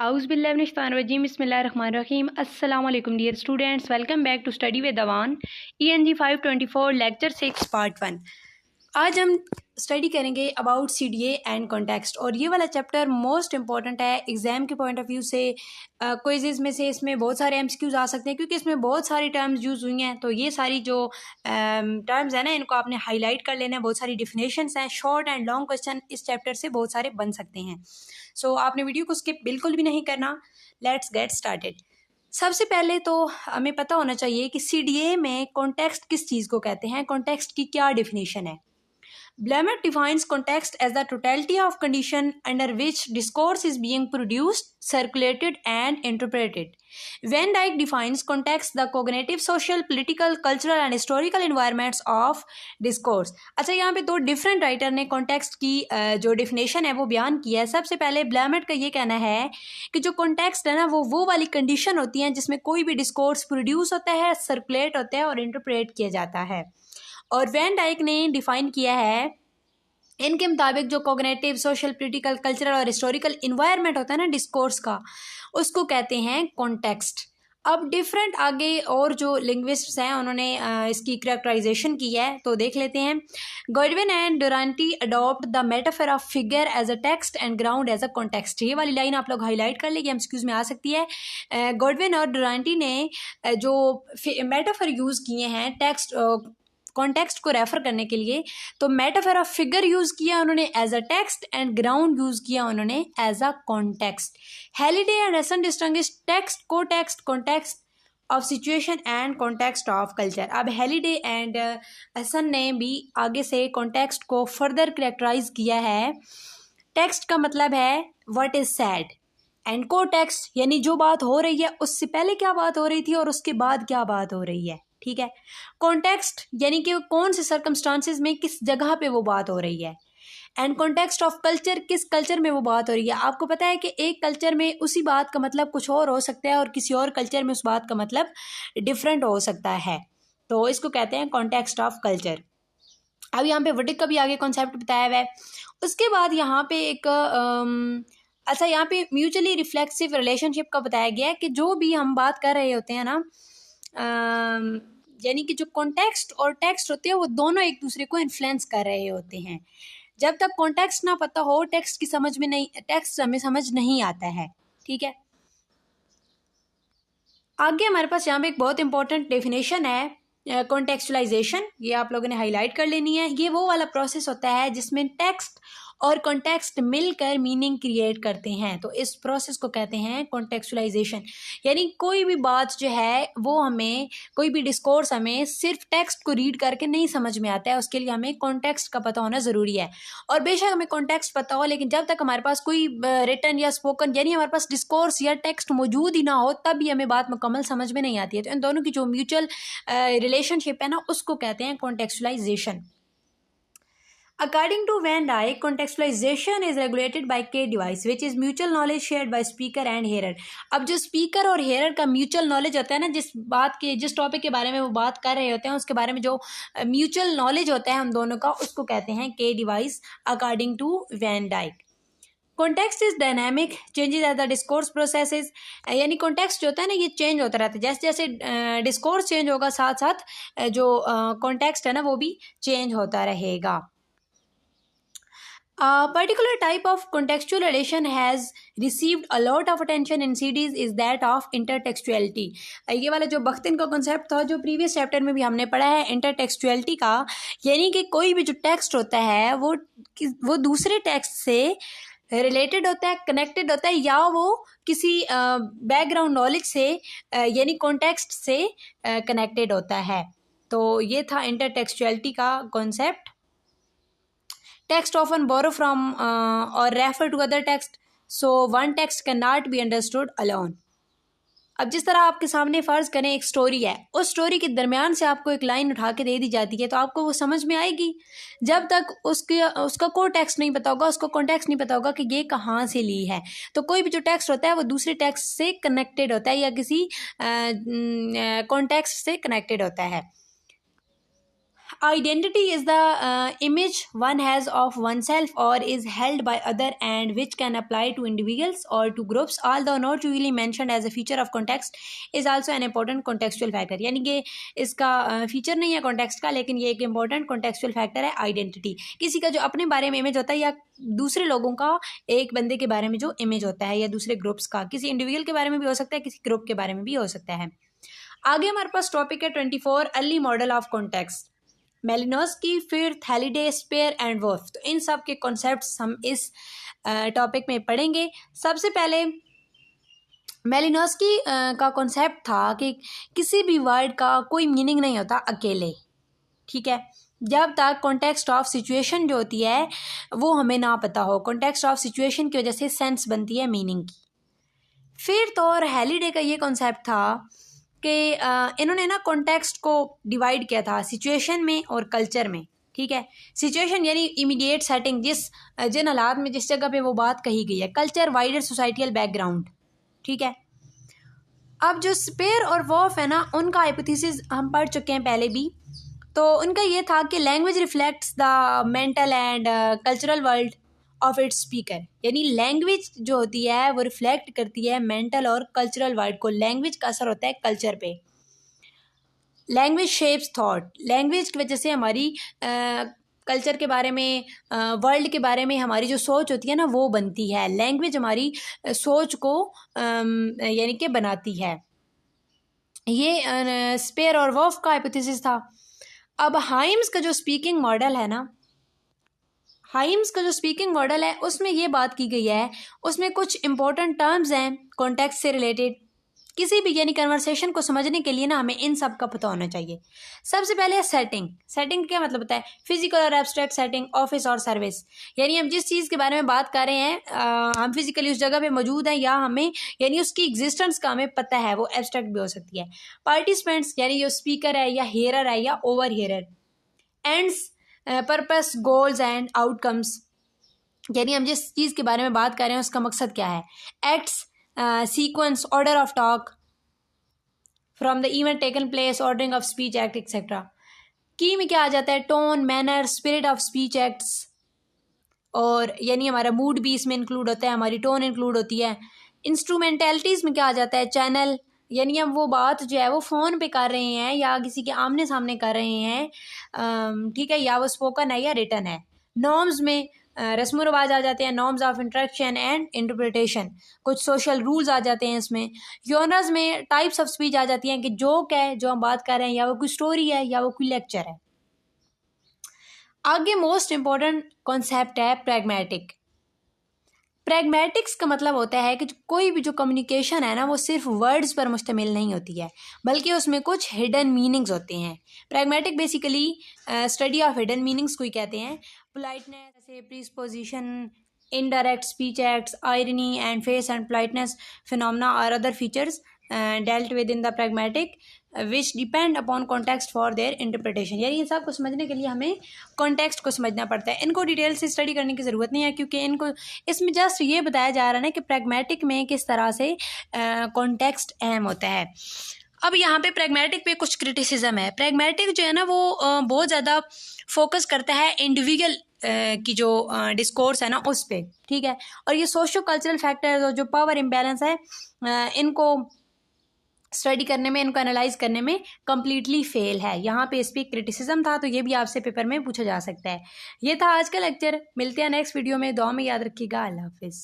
आउज़ुबिल्लाहिमिनश्शैतानिर्रजीम बिस्मिल्लाहिर्रहमानिर्रहीम अस्सलाम वालेकुम dear students, welcome back to study with Awan ENG 524 lecture 6 part 1। आज हम स्टडी करेंगे अबाउट CDA एंड कॉन्टेक्स्ट, और ये वाला चैप्टर मोस्ट इंपॉर्टेंट है एग्ज़ाम के पॉइंट ऑफ व्यू से। क्विज़ेस में से इसमें बहुत सारे MCQs आ सकते हैं क्योंकि इसमें बहुत सारी टर्म्स यूज़ हुई हैं। तो ये सारी जो टर्म्स हैं ना, इनको आपने हाईलाइट कर लेना है। बहुत सारी डिफिनेशंस हैं, शॉर्ट एंड लॉन्ग क्वेश्चन इस चैप्टर से बहुत सारे बन सकते हैं। सो आपने वीडियो को स्किप बिल्कुल भी नहीं करना। Let's get started. सबसे पहले तो हमें पता होना चाहिए कि CDA में कॉन्टेक्स्ट किस चीज़ को कहते हैं, कॉन्टेक्स्ट की क्या डिफिनेशन है। Blumet defines context as the totality of condition under which discourse is being produced, circulated and interpreted. Van Dyke defines context the cognitive, social, political, cultural and historical environments of discourse. अच्छा, यहाँ पे दो different writer ने context की जो definition है वो बयान किया है। सबसे पहले ब्लैमेट का ये कहना है कि जो कॉन्टेक्स्ट है ना, वो वाली कंडीशन होती हैं जिसमें कोई भी डिस्कोर्स प्रोड्यूस होता है, सर्कुलेट होता है और इंटरप्रेट किया जाता है। और वैन डाइक ने डिफाइन किया है, इनके मुताबिक जो कॉग्निटिव, सोशल, पॉलिटिकल, कल्चरल और हिस्टोरिकल इन्वायरमेंट होता है ना डिस्कोर्स का, उसको कहते हैं कॉन्टेक्स्ट। अब डिफरेंट आगे और जो लिंग्विस्ट्स हैं उन्होंने इसकी कैरेक्टराइजेशन की है, तो देख लेते हैं। Godwin and Duranti adopt the metaphor of figure as a text and ground as a context. ये वाली लाइन आप लोग हाईलाइट कर लेंगे, MCQs में आ सकती है। गॉडविन और डुरांटी ने जो मेटाफर यूज़ किए हैं टेक्स्ट कॉन्टेक्स्ट को रेफर करने के लिए, तो मेटाफर ऑफ फिगर यूज़ किया उन्होंने as a text and ground use किया उन्होंने as a context. Halliday and Hasan distinguish text, cotext, context of situation and context of culture. अब हेलिडे एंड हसन ने भी आगे से कॉन्टेक्स्ट को फर्दर कैरेक्टराइज किया है। टेक्स्ट का मतलब है व्हाट इज सैड, एंड कोटेक्स्ट यानी जो बात हो रही है उससे पहले क्या बात हो रही थी और उसके बाद क्या बात हो रही है। ठीक है। कॉन्टेक्स्ट यानी कि कौन से सर्कमस्टांसेस में किस जगह पे वो बात हो रही है। एंड कॉन्टेक्स्ट ऑफ कल्चर, किस कल्चर में वो बात हो रही है। आपको पता है कि एक कल्चर में उसी बात का मतलब कुछ और हो सकता है और किसी और कल्चर में उस बात का मतलब डिफरेंट हो सकता है, तो इसको कहते हैं कॉन्टेक्स्ट ऑफ कल्चर। अब यहाँ पे वर्डिक का भी आगे कॉन्सेप्ट बताया हुआ है। उसके बाद यहाँ पे एक अच्छा, यहाँ पे म्यूचुअली रिफ्लेक्सिव रिलेशनशिप का बताया गया है कि जो भी हम बात कर रहे होते हैं ना, यानी कि जो कॉन्टेक्स्ट और टेक्स्ट होते हैं वो दोनों एक दूसरे को इन्फ्लुएंस कर रहे होते हैं। जब तक कॉन्टेक्स्ट ना पता हो, टेक्स्ट की समझ में नहीं, टेक्स्ट हमें समझ नहीं आता है। ठीक है। आगे हमारे पास यहाँ पे एक बहुत इंपॉर्टेंट डेफिनेशन है कॉन्टेक्चुअलाइजेशन, ये आप लोगों ने हाईलाइट कर लेनी है। ये वो वाला प्रोसेस होता है जिसमें टेक्स्ट और कॉन्टेक्स्ट मिलकर मीनिंग क्रिएट करते हैं, तो इस प्रोसेस को कहते हैं कॉन्टेक्चुअलाइजेशन। यानी कोई भी बात जो है वो हमें, कोई भी डिस्कोर्स हमें सिर्फ टेक्स्ट को रीड करके नहीं समझ में आता है, उसके लिए हमें कॉन्टेक्स्ट का पता होना ज़रूरी है। और बेशक हमें कॉन्टेक्स्ट पता हो, लेकिन जब तक हमारे पास कोई रिटन या स्पोकन यानी हमारे पास डिस्कोर्स या टेक्स्ट मौजूद ही ना हो, तब भी हमें बात मुकम्मल समझ में नहीं आती है। तो इन दोनों की जो म्यूचुअल रिलेशनशिप है ना, उसको कहते हैं कॉन्टेक्चुअलाइजेशन। According to Van Dyke, contextualization is regulated by K device, which is mutual knowledge shared by speaker and hearer. अब जो स्पीकर और हेयर का म्यूचुअल नॉलेज होता है ना, जिस टॉपिक के बारे में वो बात कर रहे होते हैं उसके बारे में जो म्यूचुअल नॉलेज होता है हम दोनों का, उसको कहते हैं K device according to Van Dyke. Context is dynamic, changes as the discourse processes. यानी कॉन्टेक्स्ट जो होता है ना, ये चेंज होता रहता है। जैसे जैसे डिस्कोर्स चेंज होगा, साथ साथ जो कॉन्टेक्स्ट है ना वो भी चेंज होता रहेगा। A particular type of contextual relation has received a lot of attention in CDs is that of intertextuality. ये वाला जो बख्तिन का कॉन्सेप्ट था जो प्रीवियस चैप्टर में भी हमने पढ़ा है इंटरटेक्सुअलिटी का, यानी कि कोई भी जो टेक्स्ट होता है वो दूसरे टेक्स्ट से रिलेटेड होता है, कनेक्टेड होता है, या वो किसी बैकग्राउंड नॉलेज से यानी कॉन्टेक्स्ट से कनेक्टेड होता है। तो ये था इंटरटेक्सुअलिटी का concept. Text often borrow from or refer to other text, so one text cannot be understood alone. अब जिस तरह आपके सामने फ़र्ज़ करें एक स्टोरी है, उस स्टोरी के दरमियान से आपको एक लाइन उठा के दे दी जाती है, तो आपको वो समझ में आएगी जब तक उसका कोई टेक्स्ट नहीं पता होगा, उसको कॉन्टेक्स्ट नहीं पता होगा कि ये कहाँ से ली है। तो कोई भी जो टेक्स्ट होता है वो दूसरे टेक्स्ट से कनेक्टेड होता है या किसी कॉन्टेक्स्ट से कनेक्टेड होता है। Identity is the image one has of oneself or is held by other and which can apply to individuals or to groups, although not usually mentioned as a feature of context, is also an important contextual factor. यानी कि इसका feature नहीं है context का, लेकिन ये एक important contextual factor है आइडेंटिटी। किसी का जो अपने बारे में इमेज होता है या दूसरे लोगों का एक बंदे के बारे में जो इमेज होता है या दूसरे ग्रुप्स का, किसी इंडिविजुअल के बारे में भी हो सकता है, किसी ग्रुप के बारे में भी हो सकता है। आगे हमारे पास टॉपिक है 24 early model of context, Malinowski, Firth, Halliday, Sapir and Whorf. तो इन सब के कॉन्सेप्ट्स हम इस टॉपिक में पढ़ेंगे। सबसे पहले मेलिनोस्की का कॉन्सेप्ट था कि किसी भी वर्ड का कोई मीनिंग नहीं होता अकेले, ठीक है, जब तक कॉन्टेक्स्ट ऑफ सिचुएशन जो होती है वो हमें ना पता हो। कॉन्टेक्स्ट ऑफ सिचुएशन की वजह से सेंस बनती है मीनिंग की। फिर तो और हैलिडे का ये कॉन्सेप्ट था कि इन्होंने ना कॉन्टेक्स्ट को डिवाइड किया था सिचुएशन में और कल्चर में, ठीक है। सिचुएशन यानी इमीडिएट सेटिंग, जिन हालात में जिस जगह पे वो बात कही गई है। कल्चर वाइडर सोसाइटियल बैकग्राउंड, ठीक है। अब जो स्पेयर और वॉफ है ना, उनका हाइपोथेसिस हम पढ़ चुके हैं पहले भी। तो उनका ये था कि language reflects the mental and cultural world of its speaker, यानी लैंग्वेज जो होती है वो रिफ्लेक्ट करती है मेंटल और कल्चरल वर्ल्ड को। लैंग्वेज का असर होता है कल्चर पे। लैंग्वेज शेप्स थॉट, लैंग्वेज की वजह से हमारी कल्चर के बारे में, वर्ल्ड के बारे में हमारी जो सोच होती है ना वो बनती है। लैंग्वेज हमारी सोच को यानी कि बनाती है। ये स्पेयर और वॉफ का हाइपोथेसिस था। अब हाइम्स का जो स्पीकिंग मॉडल है ना, हाइम्स का जो स्पीकिंग मॉडल है उसमें ये बात की गई है, उसमें कुछ इंपॉर्टेंट टर्म्स हैं कॉन्टेक्स्ट से रिलेटेड। किसी भी यानी कन्वर्सेशन को समझने के लिए ना हमें इन सब का पता होना चाहिए। सबसे पहले है सेटिंग। सेटिंग क्या मतलब होता है? फिजिकल और एब्स्ट्रैक्ट सेटिंग, ऑफिस और सर्विस, यानी हम जिस चीज़ के बारे में बात कर रहे हैं हम फिजिकली उस जगह पे मौजूद हैं या हमें यानी उसकी एग्जिस्टेंस का हमें पता है, वो एब्स्ट्रैक्ट भी हो सकती है। पार्टिसिपेंट्स यानी जो स्पीकर है या हेयर है या over here. Ends, purpose, goals and outcomes, यानी हम जिस चीज़ के बारे में बात कर रहे हैं उसका मकसद क्या है। Acts, sequence, order of talk from the event taken place, ordering of speech act etcetera. की में क्या आ जाता है? Tone, manner, spirit of speech acts, और यानी हमारा मूड भी इसमें इंक्लूड होता है, हमारी टोन इंक्लूड होती है। इंस्ट्रूमेंटलिटीज़ में क्या आ जाता है? चैनल, यानी हम वो बात जो है वो फ़ोन पे कर रहे हैं या किसी के आमने सामने कर रहे हैं, ठीक है, या वो स्पोकन है या रिटन है। नॉर्म्स में रस्म रिवाज आ जाते हैं, norms of interaction and interpretation, कुछ सोशल रूल्स आ जाते हैं इसमें। जॉनर्स में टाइप्स ऑफ स्पीच आ जाती हैं कि जोक है जो हम बात कर रहे हैं, या वो कोई स्टोरी है या वो कोई लेक्चर है। आगे मोस्ट इंपॉर्टेंट कॉन्सेप्ट है प्रैग्मेटिक। प्रैग्मेटिक्स का मतलब होता है कि कोई भी जो कम्युनिकेशन है ना वो सिर्फ वर्ड्स पर मुश्तमिल नहीं होती है, बल्कि उसमें कुछ हिडन मीनिंग्स होते हैं। Pragmatic basically study of hidden meanings को ही कहते हैं। पोलाइटनेस, जैसे preposition, indirect speech acts, irony and face and politeness phenomena और other features dealt with in the pragmatic which depend upon context for their interpretation. यानी इन सब को समझने के लिए हमें कॉन्टेक्स्ट को समझना पड़ता है। इनको डिटेल से स्टडी करने की ज़रूरत नहीं है, क्योंकि इनको इसमें जस्ट ये बताया जा रहा है ना कि प्रैग्मेटिक में किस तरह से कॉन्टेक्स्ट अहम होता है। अब यहाँ पे प्रैग्मेटिक पे कुछ क्रिटिसिज्म है। प्रैग्मेटिक जो है ना वो बहुत ज़्यादा फोकस करता है इंडिविजुअल की जो डिस्कोर्स है ना उस पर, ठीक है। और ये सोशो कल्चरल फैक्टर्स और जो पावर इम्बैलेंस है इनको स्टडी करने में, इनको एनालाइज करने में कम्प्लीटली फेल है। यहाँ पे इस पर क्रिटिसिज्म था, तो ये भी आपसे पेपर में पूछा जा सकता है। ये था आज का लेक्चर। मिलते हैं नेक्स्ट वीडियो में। दुआ में याद रखिएगा। अल्लाह हाफिज़।